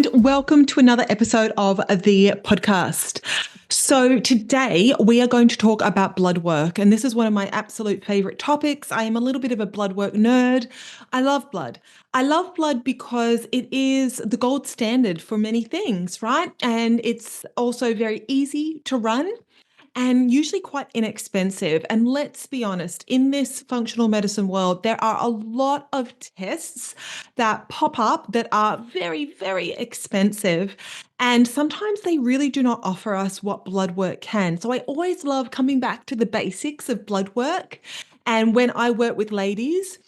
and welcome to another episode of the podcast. So today we are going to talk about blood work, and this is one of my absolute favorite topics. I am a little bit of a blood work nerd. I love blood. I love blood because it is the gold standard for many things, right? And it's also very easy to run and usually quite inexpensive. And let's be honest, in this functional medicine world, there are a lot of tests that pop up that are very, very expensive. And sometimes they really do not offer us what blood work can. So I always love coming back to the basics of blood work. And when I work with ladies,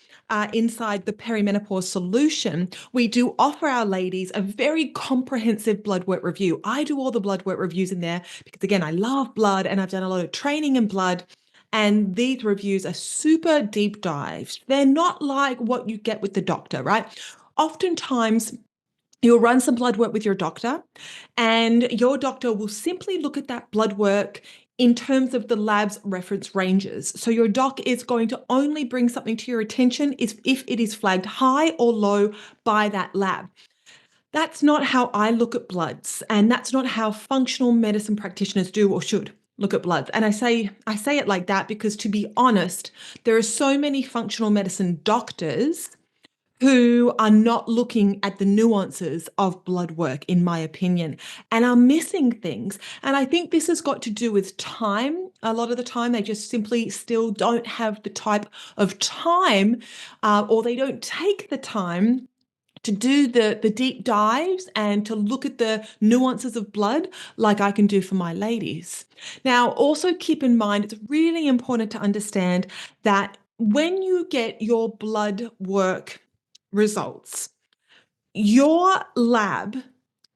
inside the perimenopause solution, we do offer our ladies a very comprehensive blood work review. I do all the blood work reviews in there because, again, I love blood and I've done a lot of training in blood. And these reviews are super deep dives. They're not like what you get with the doctor, right? Oftentimes, you'll run some blood work with your doctor, and your doctor will simply look at that blood work in terms of the lab's reference ranges. So your doc is going to only bring something to your attention if it is flagged high or low by that lab. That's not how I look at bloods, and that's not how functional medicine practitioners do or should look at bloods. And I say it like that because, to be honest, there are so many functional medicine doctors who are not looking at the nuances of blood work, in my opinion, and are missing things. And I think this has got to do with time. A lot of the time, they just simply still don't have the type of time, or they don't take the time to do the deep dives and to look at the nuances of blood like I can do for my ladies. Now, also keep in mind, it's really important to understand that when you get your blood work results, your lab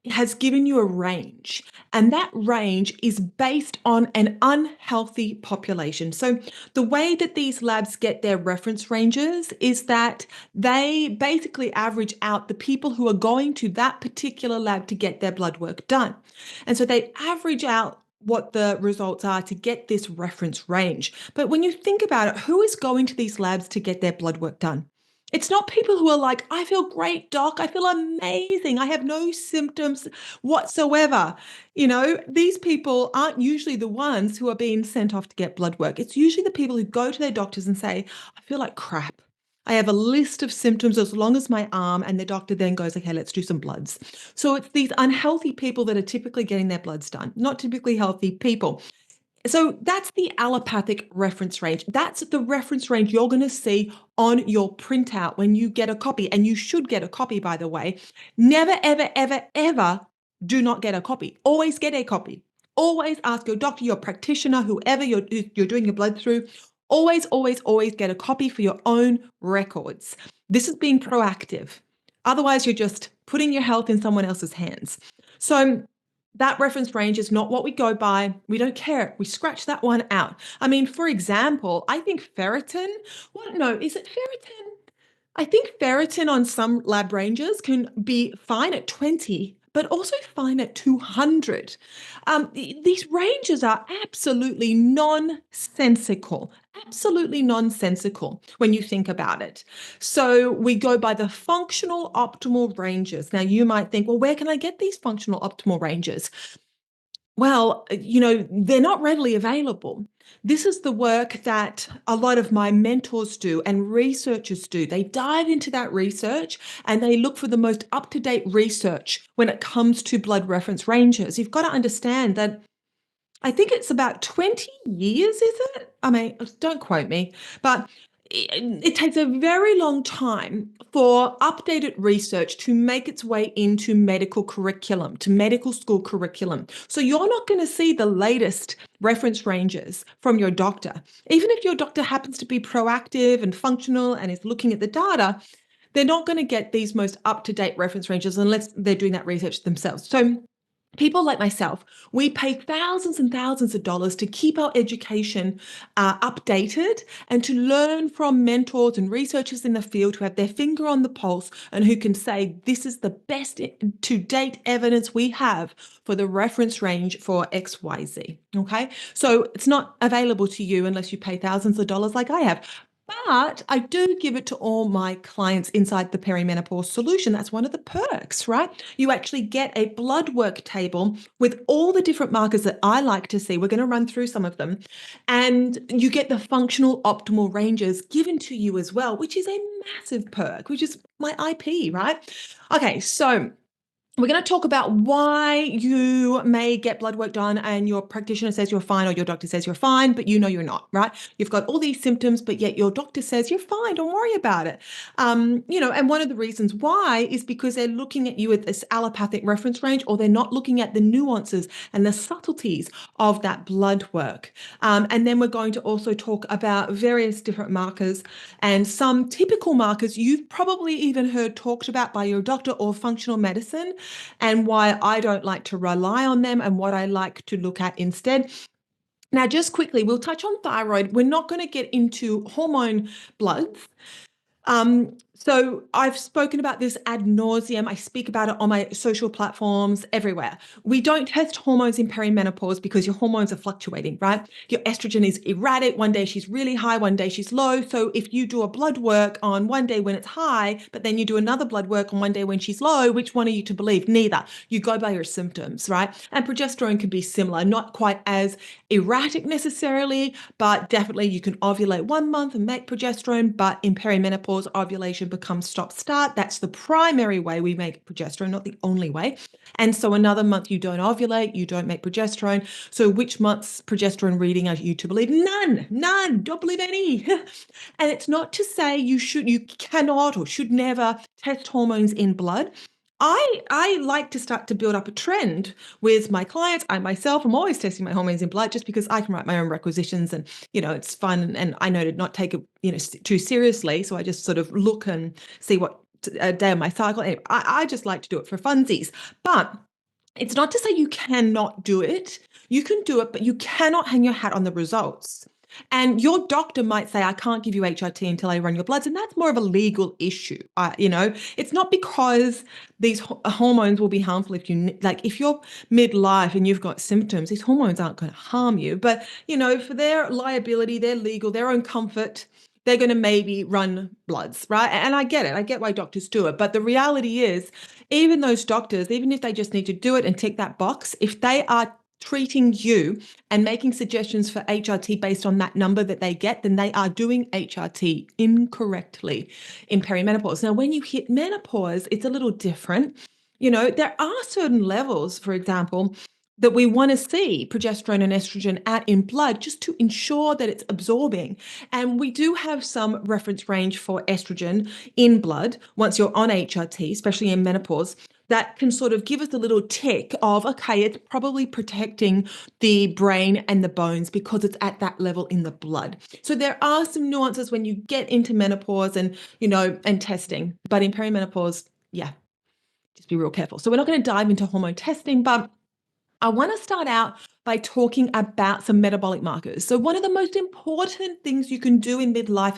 has given you a range, and that range is based on an unhealthy population. So the way that these labs get their reference ranges is that they basically average out the people who are going to that particular lab to get their blood work done. And so they average out what the results are to get this reference range. But when you think about it, who is going to these labs to get their blood work done? It's not people who are like, I feel great, doc. I feel amazing. I have no symptoms whatsoever. These people aren't usually the ones who are being sent off to get blood work. It's usually the people who go to their doctors and say, I feel like crap. I have a list of symptoms as long as my arm, and the doctor then goes, okay, let's do some bloods. So it's these unhealthy people that are typically getting their bloods done, not typically healthy people. So that's the allopathic reference range. That's the reference range you're going to see on your printout when you get a copy. And you should get a copy, by the way. Never, ever, ever, ever do not get a copy. Always get a copy. Always ask your doctor, your practitioner, whoever you're doing your blood through. Always, always, always get a copy for your own records. This is being proactive. Otherwise, you're just putting your health in someone else's hands. So that reference range is not what we go by. We don't care. We scratch that one out. I mean, for example, I think ferritin, is it ferritin? I think ferritin on some lab ranges can be fine at 20, but also fine at 200. These ranges are absolutely nonsensical when you think about it. So we go by the functional optimal ranges. Now, you might think, well, where can I get these functional optimal ranges? Well, they're not readily available. This is the work that a lot of my mentors do and researchers do. They dive into that research and they look for the most up-to-date research when it comes to blood reference ranges. You've got to understand that I think it's about 20 years, is it? I mean, don't quote me, but it takes a very long time for updated research to make its way into medical curriculum, to medical school curriculum. So you're not going to see the latest reference ranges from your doctor. Even if your doctor happens to be proactive and functional and is looking at the data, they're not going to get these most up-to-date reference ranges unless they're doing that research themselves. So people like myself, we pay thousands and thousands of dollars to keep our education updated and to learn from mentors and researchers in the field who have their finger on the pulse and who can say, this is the best to-date evidence we have for the reference range for XYZ, okay? So it's not available to you unless you pay thousands of dollars like I have. But I do give it to all my clients inside the perimenopause solution. That's one of the perks, right? You actually get a blood work table with all the different markers that I like to see. We're going to run through some of them. And you get the functional optimal ranges given to you as well, which is a massive perk, which is my IP, right? Okay, so we're going to talk about why you may get blood work done and your practitioner says you're fine or your doctor says you're fine, but you know you're not, right? You've got all these symptoms, but yet your doctor says you're fine, don't worry about it. And one of the reasons why is because they're looking at you at this allopathic reference range, or they're not looking at the nuances and the subtleties of that blood work. And then we're going to also talk about various different markers and some typical markers you've probably even heard talked about by your doctor or functional medicine, and why I don't like to rely on them and what I like to look at instead. Now, just quickly, we'll touch on thyroid. We're not going to get into hormone bloods. So I've spoken about this ad nauseum. I speak about it on my social platforms everywhere. We don't test hormones in perimenopause because your hormones are fluctuating, right? Your estrogen is erratic. One day she's really high, one day she's low. So if you do a blood work on one day when it's high, but then you do another blood work on one day when she's low, which one are you to believe? Neither. You go by your symptoms, right? And progesterone can be similar, not quite as erratic necessarily, but definitely you can ovulate 1 month and make progesterone, but in perimenopause, ovulation becomes stop-start. That's the primary way we make progesterone, not the only way. And so another month you don't ovulate, you don't make progesterone. So which month's progesterone reading are you to believe? None, don't believe any. And it's not to say you cannot or should never test hormones in blood. I like to start to build up a trend with my clients. I myself am always testing my hormones in blood just because I can write my own requisitions, and it's fun, and I know to not take it too seriously. So I just sort of look and see what day of my cycle. Anyway, I just like to do it for funsies. But it's not to say you cannot do it. You can do it, but you cannot hang your hat on the results. And your doctor might say, I can't give you HRT until I run your bloods. And that's more of a legal issue. It's not because these hormones will be harmful if you're midlife and you've got symptoms, these hormones aren't going to harm you. But, for their liability, their legal, their own comfort, they're going to maybe run bloods, right? And I get it. I get why doctors do it. But the reality is, even those doctors, even if they just need to do it and tick that box, if they are treating you and making suggestions for HRT based on that number that they get, then they are doing HRT incorrectly in perimenopause. Now, when you hit menopause, it's a little different. There are certain levels, for example, that we want to see progesterone and estrogen at in blood just to ensure that it's absorbing. And we do have some reference range for estrogen in blood once you're on HRT, especially in menopause, that can sort of give us a little tick of, okay, it's probably protecting the brain and the bones because it's at that level in the blood. So there are some nuances when you get into menopause and testing, but in perimenopause, yeah, just be real careful. So we're not going to dive into hormone testing, but I want to start out by talking about some metabolic markers. So one of the most important things you can do in midlife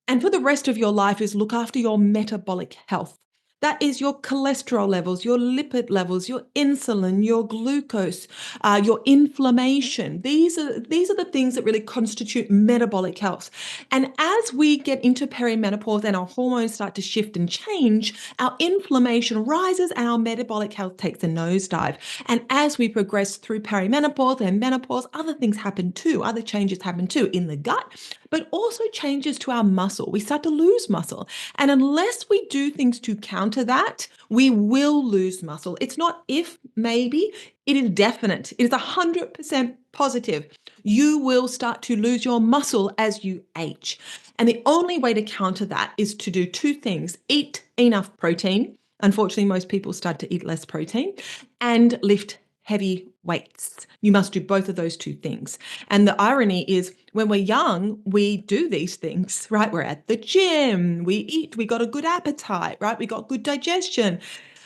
and for the rest of your life is look after your metabolic health. That is your cholesterol levels, your lipid levels, your insulin, your glucose, your inflammation. These are the things that really constitute metabolic health. And as we get into perimenopause and our hormones start to shift and change, our inflammation rises and our metabolic health takes a nosedive. And as we progress through perimenopause and menopause, other things happen too. Other changes happen too in the gut, but also changes to our muscle. We start to lose muscle. And unless we do things to counter that, we will lose muscle. It's not if, maybe, it is definite. It is 100% positive. You will start to lose your muscle as you age. And the only way to counter that is to do two things: eat enough protein. Unfortunately, most people start to eat less protein, and lift heavy weights. You must do both of those two things. And the irony is, when we're young, we do these things, right? We're at the gym, we eat, we got a good appetite, right? We got good digestion.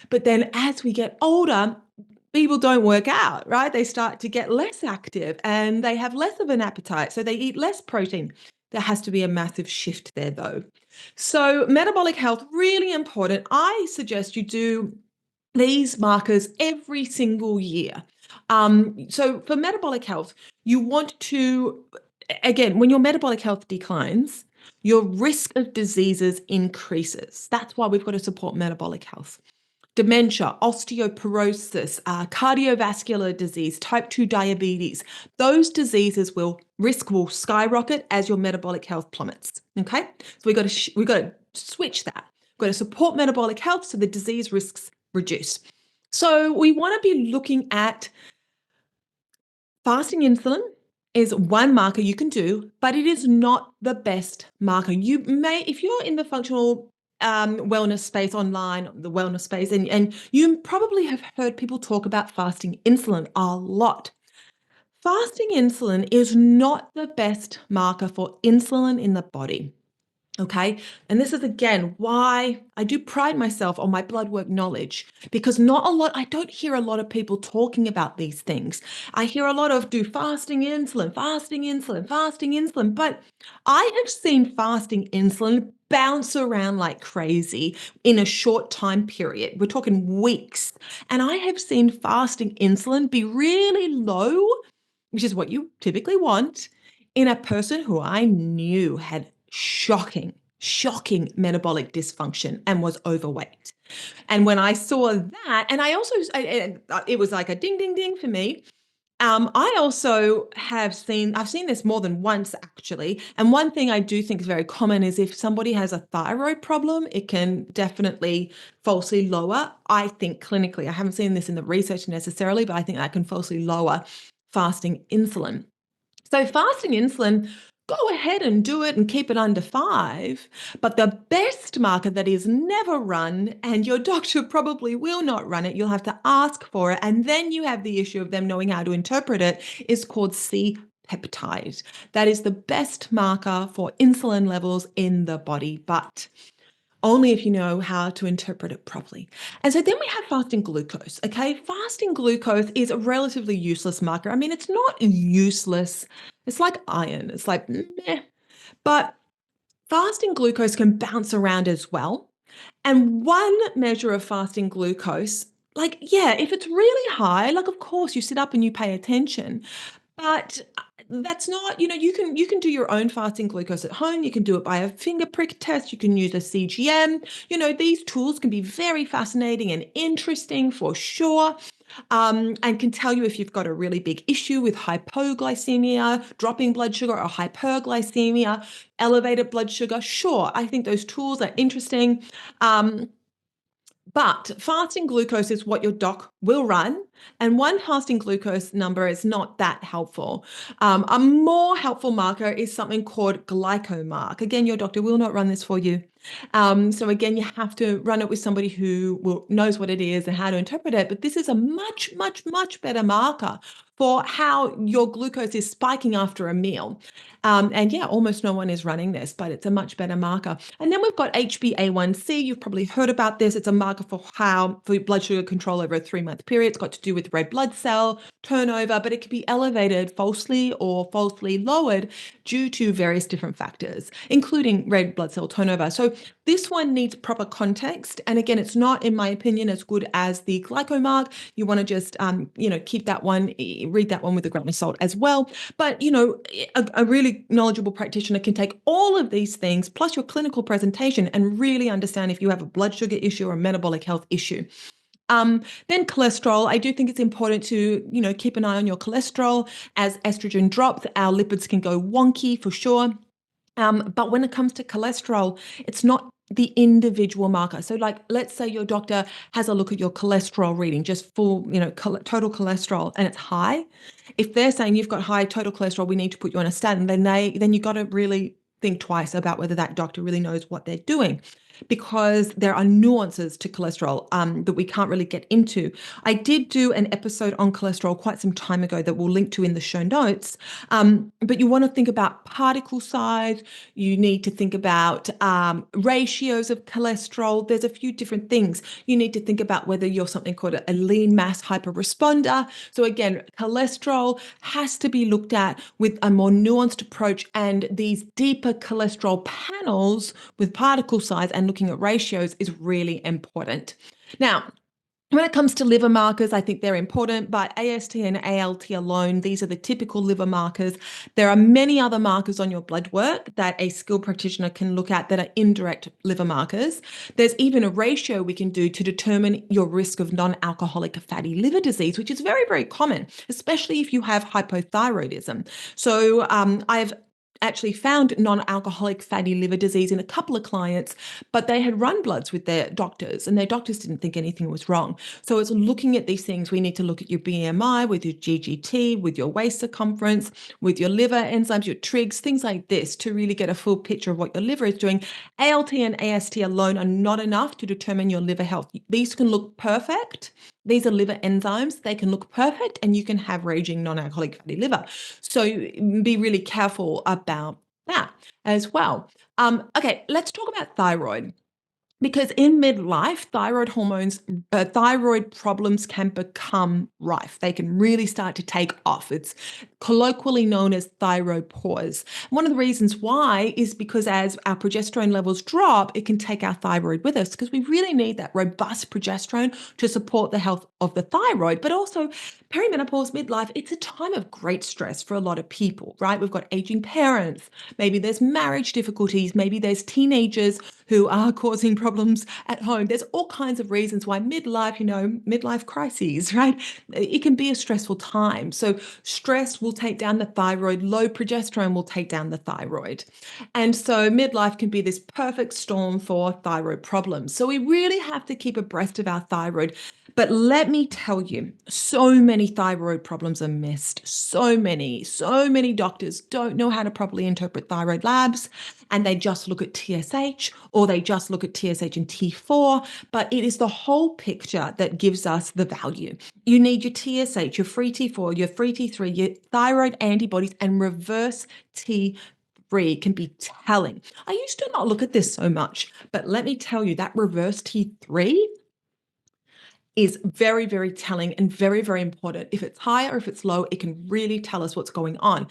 But then as we get older, people don't work out, right? They start to get less active and they have less of an appetite. So they eat less protein. There has to be a massive shift there, though. So metabolic health, really important. I suggest you do these markers every single year. So for metabolic health, you want to, again, when your metabolic health declines, your risk of diseases increases. That's why we've got to support metabolic health. Dementia, osteoporosis, cardiovascular disease, type 2 diabetes, those diseases risk will skyrocket as your metabolic health plummets. Okay, so we got to switch that. We've got to support metabolic health so the disease risks reduce. So we want to be looking at fasting insulin is one marker you can do, but it is not the best marker. You may, if you're in the functional wellness space online, the wellness space, and you probably have heard people talk about fasting insulin a lot. Fasting insulin is not the best marker for insulin in the body. Okay. And this is again why I do pride myself on my blood work knowledge, because I don't hear a lot of people talking about these things. I hear a lot of do fasting insulin, fasting insulin, fasting insulin, but I have seen fasting insulin bounce around like crazy in a short time period. We're talking weeks. And I have seen fasting insulin be really low, which is what you typically want, in a person who I knew had shocking metabolic dysfunction and was overweight. And when I saw that, and it was like a ding, ding, ding for me. I also I've seen this more than once actually. And one thing I do think is very common is if somebody has a thyroid problem, it can definitely falsely lower. I think clinically, I haven't seen this in the research necessarily, but I think that can falsely lower fasting insulin. So fasting insulin, go ahead and do it and keep it under 5. But the best marker that is never run, and your doctor probably will not run it, you'll have to ask for it, and then you have the issue of them knowing how to interpret it, is called C-peptide. That is the best marker for insulin levels in the body, but only if you know how to interpret it properly. And so then we have fasting glucose. Okay, fasting glucose is a relatively useless marker. I mean, it's not useless. It's like iron. It's like meh. But fasting glucose can bounce around as well. And one measure of fasting glucose, like, yeah, if it's really high, like, of course, you sit up and you pay attention. But that's not, you can do your own fasting glucose at home. You can do it by a finger prick test. You can use a CGM. These tools can be very fascinating and interesting for sure. And can tell you if you've got a really big issue with hypoglycemia, dropping blood sugar, or hyperglycemia, elevated blood sugar. Sure, I think those tools are interesting. But fasting glucose is what your doc will run. And one fasting glucose number is not that helpful. A more helpful marker is something called glycomark. Again, your doctor will not run this for you. So again, you have to run it with somebody who knows what it is and how to interpret it. But this is a much, much, much better marker for how your glucose is spiking after a meal. And yeah, almost no one is running this, but it's a much better marker. And then we've got HbA1c. You've probably heard about this. It's a marker for blood sugar control over a 3-month period. It's got to do with red blood cell turnover, but it can be elevated falsely or falsely lowered due to various different factors, including red blood cell turnover. So this one needs proper context. And again, it's not, in my opinion, as good as the glycomark. You want to just, keep that one, read that one with a grain of salt as well. But, a really knowledgeable practitioner can take all of these things plus your clinical presentation and really understand if you have a blood sugar issue or a metabolic health issue. Then cholesterol. I do think it's important to, keep an eye on your cholesterol. As estrogen drops, our lipids can go wonky for sure. But when it comes to cholesterol, it's not the individual marker. So like, let's say your doctor has a look at your cholesterol reading, just full, total cholesterol, and it's high. If they're saying you've got high total cholesterol, we need to put you on a statin, then you got to really think twice about whether that doctor really knows what they're doing, because there are nuances to cholesterol that we can't really get into. I did do an episode on cholesterol quite some time ago that we'll link to in the show notes. But you want to think about particle size. You need to think about ratios of cholesterol. There's a few different things. You need to think about whether you're something called a lean mass hyperresponder. So again, cholesterol has to be looked at with a more nuanced approach, and these deeper cholesterol panels with particle size and looking at ratios is really important. Now, When it comes to liver markers, I think they're important, but AST and ALT alone, these are the typical liver markers. There are many other markers on your blood work that a skilled practitioner can look at that are indirect liver markers. There's even a ratio we can do to determine your risk of non-alcoholic fatty liver disease, which is very, very common, especially if you have hypothyroidism. So I've actually found non-alcoholic fatty liver disease in a couple of clients, but they had run bloods with their doctors and their doctors didn't think anything was wrong. So it's looking at these things. We need to look at your BMI with your GGT, with your waist circumference, with your liver enzymes, your trigs, things like this to really get a full picture of what your liver is doing. ALT and AST alone are not enough to determine your liver health. These can look perfect. These are liver enzymes. They can look perfect and you can have raging non-alcoholic fatty liver. So be really careful about that as well. Okay, let's talk about thyroid. Because in midlife, thyroid problems can become rife. They can really start to take off. It's colloquially known as thyroid pause. One of the reasons why is because as our progesterone levels drop, it can take our thyroid with us because we really need that robust progesterone to support the health of the thyroid. But also, perimenopause, midlife, it's a time of great stress for a lot of people, right? We've got aging parents. Maybe there's marriage difficulties. Maybe there's teenagers who are causing problems at home. There's all kinds of reasons why midlife, midlife crises, right? It can be a stressful time. So stress will take down the thyroid, low progesterone will take down the thyroid. And so midlife can be this perfect storm for thyroid problems. So we really have to keep abreast of our thyroid. But let me tell you, so many thyroid problems are missed. So many doctors don't know how to properly interpret thyroid labs and they just look at TSH or they just look at TSH and T4, but it is the whole picture that gives us the value. You need your TSH, your free T4, your free T3, your thyroid antibodies, and reverse T3 can be telling. I used to not look at this so much, but let me tell you that reverse T3 is very, very telling and very, very important. If it's high or if it's low, it can really tell us what's going on.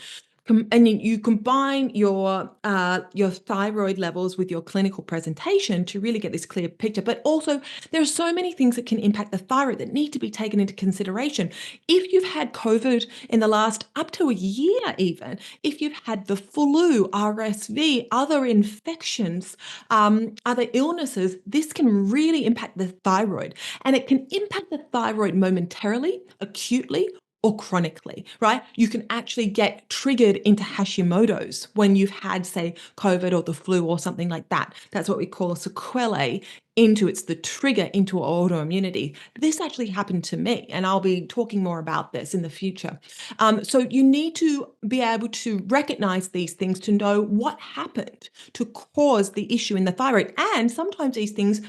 And you combine your thyroid levels with your clinical presentation to really get this clear picture. But also, there are so many things that can impact the thyroid that need to be taken into consideration. If you've had COVID in the last up to a year, even if you've had the flu, RSV, other infections, other illnesses, this can really impact the thyroid, and it can impact the thyroid momentarily, acutely, or chronically, right? You can actually get triggered into Hashimoto's when you've had, say, COVID or the flu or something like that. That's what we call sequelae it's the trigger into autoimmunity. This actually happened to me, and I'll be talking more about this in the future. So you need to be able to recognize these things to know what happened to cause the issue in the thyroid. And sometimes these things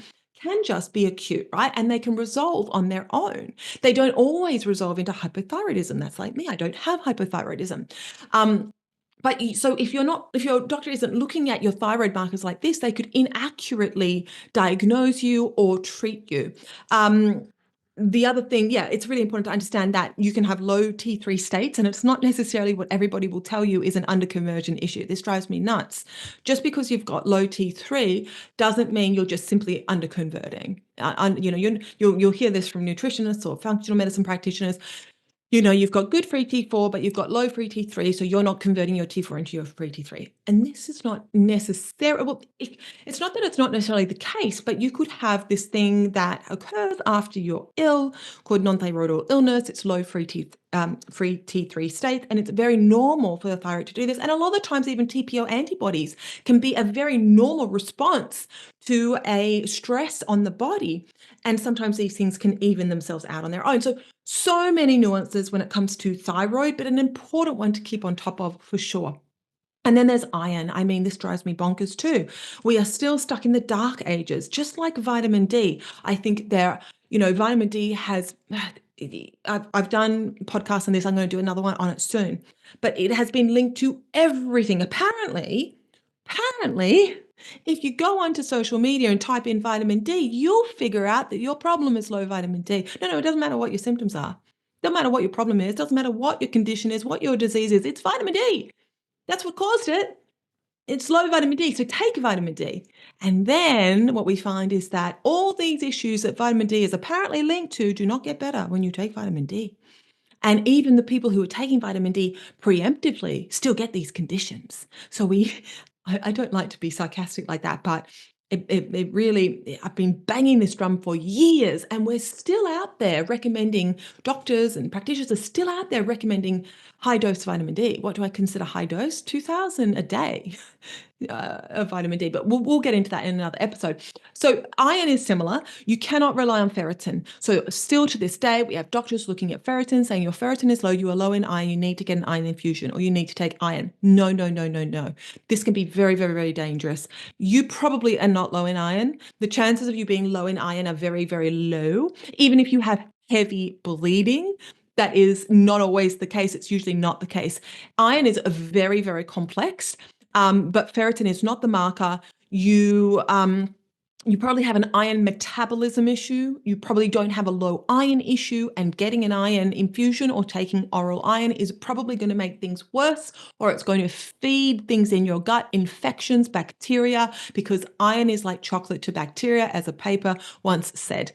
can just be acute, right? And they can resolve on their own. They don't always resolve into hypothyroidism. That's like me. I don't have hypothyroidism. So if your doctor isn't looking at your thyroid markers like this, they could inaccurately diagnose you or treat you. The other thing, yeah, it's really important to understand that you can have low T3 states, and it's not necessarily what everybody will tell you is an underconversion issue. This drives me nuts. Just because you've got low T3 doesn't mean you're just simply underconverting. You'll hear this from nutritionists or functional medicine practitioners. You've got good free T4, but you've got low free T3, so you're not converting your T4 into your free T3. And this is not necessarily, well, it's not that it's not necessarily the case, but you could have this thing that occurs after you're ill called non-thyroidal illness. It's low free T3 state, and it's very normal for the thyroid to do this. And a lot of the times, even TPO antibodies can be a very normal response to a stress on the body. And sometimes these things can even themselves out on their own. So many nuances when it comes to thyroid, but an important one to keep on top of for sure. And then there's iron. I mean, this drives me bonkers too. We are still stuck in the dark ages, just like vitamin D. I think vitamin D has, I've done podcasts on this. I'm going to do another one on it soon, but it has been linked to everything. Apparently, if you go onto social media and type in vitamin D, you'll figure out that your problem is low vitamin D. No, it doesn't matter what your symptoms are. It doesn't matter what your problem is. It doesn't matter what your condition is, what your disease is. It's vitamin D. That's what caused it. it's low vitamin D, so take vitamin D. And then what we find is that all these issues that vitamin D is apparently linked to do not get better when you take vitamin D. And even the people who are taking vitamin D preemptively still get these conditions. So I don't like to be sarcastic like that, but it really, I've been banging this drum for years, and we're still out there recommending, doctors and practitioners are still out there recommending high dose vitamin D. What do I consider high dose? 2000 a day. Of vitamin D, but we'll get into that in another episode. So iron is similar. You cannot rely on ferritin. So still to this day, we have doctors looking at ferritin saying your ferritin is low, you are low in iron, you need to get an iron infusion or you need to take iron. No, no, no, no, no. This can be very, very, very dangerous. You probably are not low in iron. The chances of you being low in iron are very, very low. Even if you have heavy bleeding, that is not always the case. It's usually not the case. Iron is very, very complex. But ferritin is not the marker. You probably have an iron metabolism issue. You probably don't have a low iron issue, and getting an iron infusion or taking oral iron is probably going to make things worse, or it's going to feed things in your gut, infections, bacteria, because iron is like chocolate to bacteria, as a paper once said.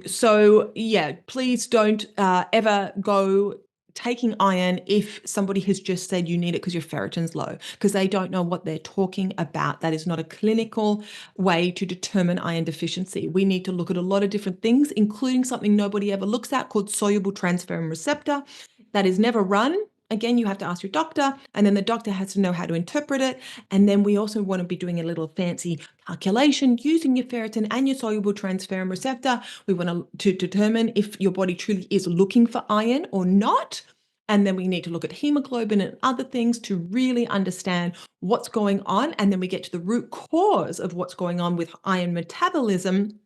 So yeah, please don't ever go taking iron if somebody has just said you need it because your ferritin's low, because they don't know what they're talking about. That is not a clinical way to determine iron deficiency. We need to look at a lot of different things, including something nobody ever looks at called soluble transferrin receptor. That is never run. Again, you have to ask your doctor, and then the doctor has to know how to interpret it. And then we also want to be doing a little fancy calculation using your ferritin and your soluble transferrin receptor. We want to determine if your body truly is looking for iron or not. And then we need to look at hemoglobin and other things to really understand what's going on. And then we get to the root cause of what's going on with iron metabolism,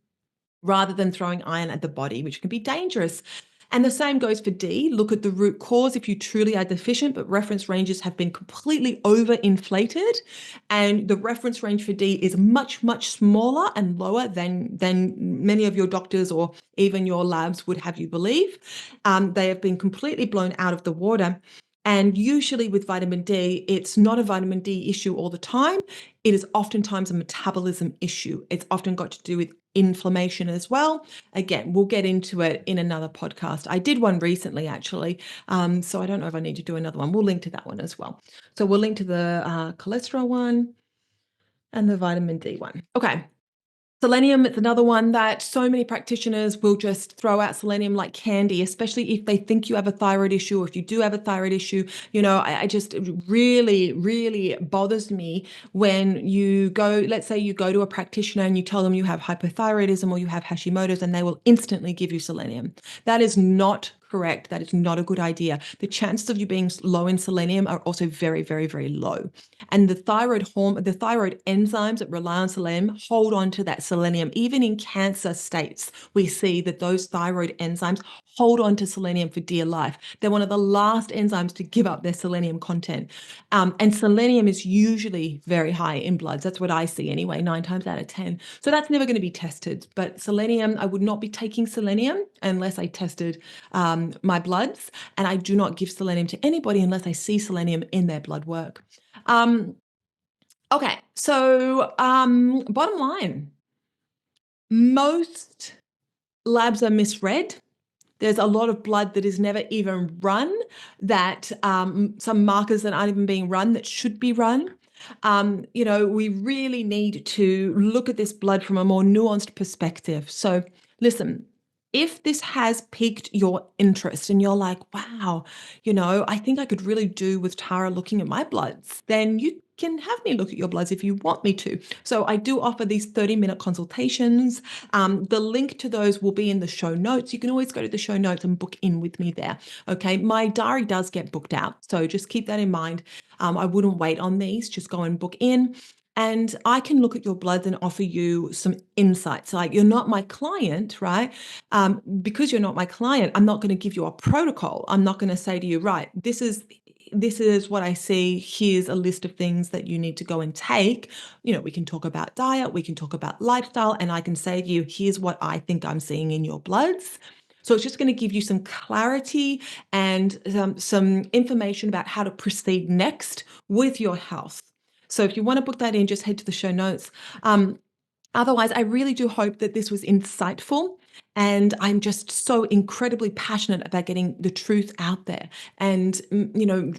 rather than throwing iron at the body, which can be dangerous. And the same goes for D. Look at the root cause if you truly are deficient, but reference ranges have been completely overinflated. And the reference range for D is much, much smaller and lower than many of your doctors or even your labs would have you believe. They have been completely blown out of the water. And usually with vitamin D, it's not a vitamin D issue all the time. It is oftentimes a metabolism issue. It's often got to do with inflammation as well. Again, we'll get into it in another podcast. I did one recently, actually. So I don't know if I need to do another one. We'll link to that one as well. So we'll link to the cholesterol one and the vitamin D one. Okay. Selenium is another one that so many practitioners will just throw out selenium like candy, especially if they think you have a thyroid issue, or if you do have a thyroid issue. I just, it really, really bothers me when you go, let's say you go to a practitioner and you tell them you have hypothyroidism or you have Hashimoto's, and they will instantly give you selenium. That is not correct. That is not a good idea. The chances of you being low in selenium are also very, very, very low. And the thyroid enzymes that rely on selenium hold on to that selenium. Even in cancer states, we see that those thyroid enzymes hold on to selenium for dear life. They're one of the last enzymes to give up their selenium content. And selenium is usually very high in bloods. That's what I see anyway, 9 times out of 10. So that's never going to be tested. But selenium, I would not be taking selenium unless I tested my bloods. And I do not give selenium to anybody unless I see selenium in their blood work. Okay, so bottom line, most labs are misread. There's a lot of blood that is never even run, that some markers that aren't even being run that should be run. We really need to look at this blood from a more nuanced perspective. So listen, if this has piqued your interest and you're like, wow, I think I could really do with Tara looking at my bloods, then you can have me look at your bloods if you want me to. So I do offer these 30-minute consultations. The link to those will be in the show notes. You can always go to the show notes and book in with me there. Okay, my diary does get booked out, so just keep that in mind. I wouldn't wait on these, just go and book in. And I can look at your bloods and offer you some insights. Like, you're not my client, right? Because you're not my client, I'm not going to give you a protocol. I'm not going to say to you, right, this is what I see. Here's a list of things that you need to go and take. We can talk about diet, we can talk about lifestyle, and I can say to you, here's what I think I'm seeing in your bloods. So it's just going to give you some clarity and some information about how to proceed next with your health. So if you want to book that in, just head to the show notes. Otherwise, I really do hope that this was insightful. And I'm just so incredibly passionate about getting the truth out there and,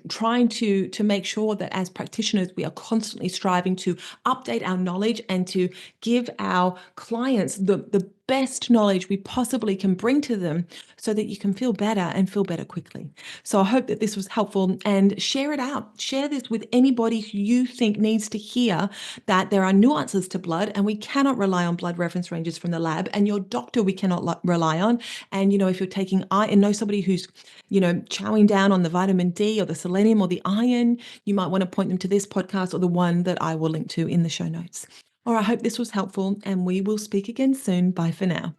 trying to make sure that as practitioners, we are constantly striving to update our knowledge and to give our clients the best knowledge we possibly can bring to them so that you can feel better and feel better quickly. So I hope that this was helpful, and share it out. Share this with anybody who you think needs to hear that there are nuances to blood, and we cannot rely on blood reference ranges from the lab, and your doctor we cannot rely on. And, if you're taking iron and know somebody who's, chowing down on the vitamin D or the selenium or the iron, you might want to point them to this podcast or the one that I will link to in the show notes. All right, I hope this was helpful, and we will speak again soon. Bye for now.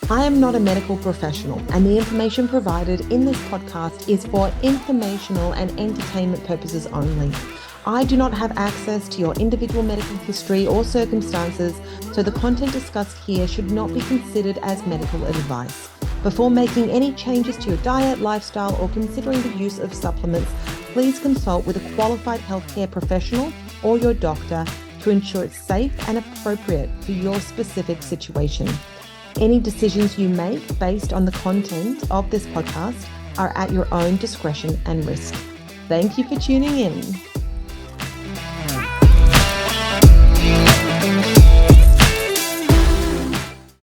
I am not a medical professional, and the information provided in this podcast is for informational and entertainment purposes only. I do not have access to your individual medical history or circumstances, so the content discussed here should not be considered as medical advice. Before making any changes to your diet, lifestyle, or considering the use of supplements, please consult with a qualified healthcare professional or your doctor to ensure it's safe and appropriate for your specific situation. Any decisions you make based on the content of this podcast are at your own discretion and risk. Thank you for tuning in.